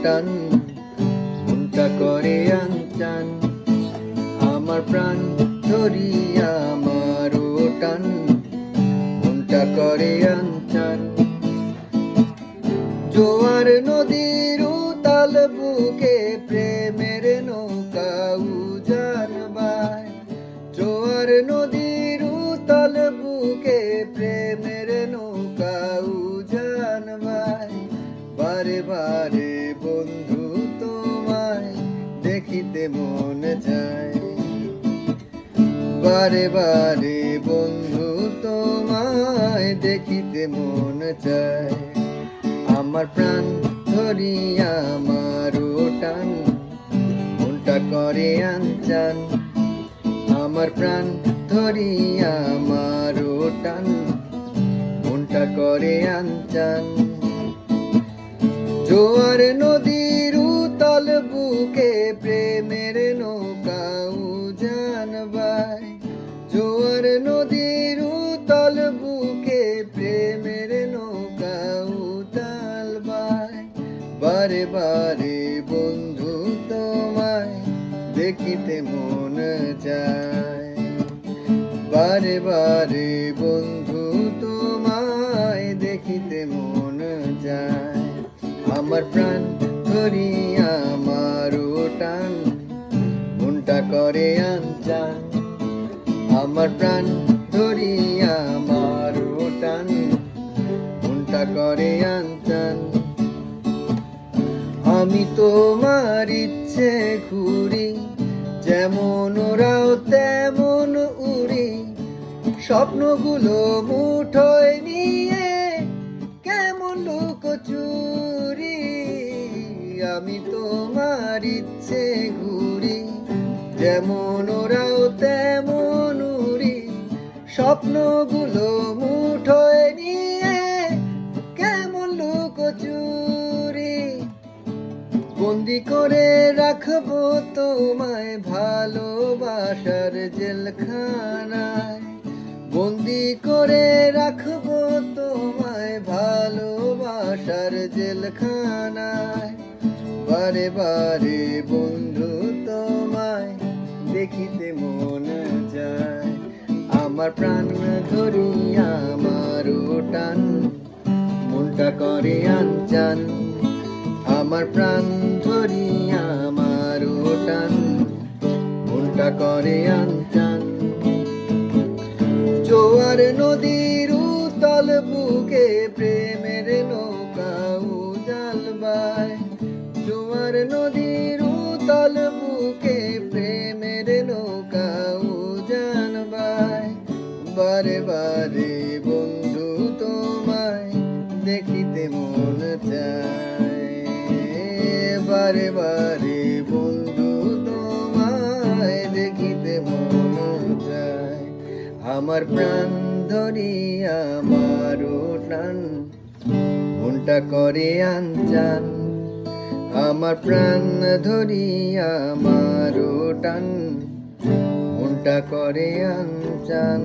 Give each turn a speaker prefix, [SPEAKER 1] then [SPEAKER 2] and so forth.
[SPEAKER 1] টান, মনটা করে আনচান। আমার প্রাণ ধরিয়া আমারও টান, মনটা করে আনচান। জোয়ার নদীর উতাল বুকে প্রেমের নৌকা উজান বায়। জোয়ার নদীর উতাল বুকে প্রেমের নৌকা উজান বায়। বারে বারে বন্ধু তোমায় দেখিতে মন যায়। বারে বারে বন্ধু তোমায় দেখিতে মন চায়। আমার প্রাণ ধরিয়া আমারও টান, মনটা করে আনচান। আমার প্রাণ ধরিয়া আমারও টান, মনটা করে আনচান। জোয়ার নদীর উতাল বুকে প্রেমের নৌকা উজান বায়। জোয়ার নদীর উতাল বুকে প্রেমের নৌকা উতাল বায়। বারে বারে বন্ধু তোমায় দেখিতে মন যায়। বারে বারে বন্ধু তোমায় দেখিতে মন যায়। আমার প্রাণ ধরিয়া আমারও টান, মনটা করে আনচান। আমার প্রাণ ধরিয়া আমারও টান, মনটা করে আনচান। আমি তোমার ইচ্ছে ঘুরি, যেমন ওরাও তেমন উড়ি। স্বপ্নগুলো মুঠোয় নিয়ে কেমন লুকোচুরি। আমি তোমার ইচ্ছে ঘুরি, যেমন ওরাও তেমন উড়ি। স্বপ্নগুলো মুঠোয় নিয়ে কেমন লুকোচুরি। বন্দি করে রাখবো তোমায় ভালোবাসার জেলখানায়। বন্দি করে রাখবো তোমায় ভালোবাসার জেলখানায়। বারে বারে বন্ধু তোমায় দেখিতে মন যায়। আমার প্রাণ ধরিয়া আমারও টান, মনটা করে আনচান। আমার প্রাণ ধরিয়া আমারও টান, মনটা করে আনচান। জোয়ার নদীর উতাল বুকে প্রেমের নৌকা উজান বায়। জোয়ার নদীর উতাল বুকে প্রেমের নৌকা উজান বায়। বারে বারে বন্ধু তোমায় দেখিতে মন চায়। বারে বারে বন্ধু তোমায় দেখিতে মন চায়। আমার প্রাণ ধরিয়া আমারও টান, মনটা করে আনচান। আমার প্রাণ ধরিয়া আমারও টান, মনটা করে আনচান।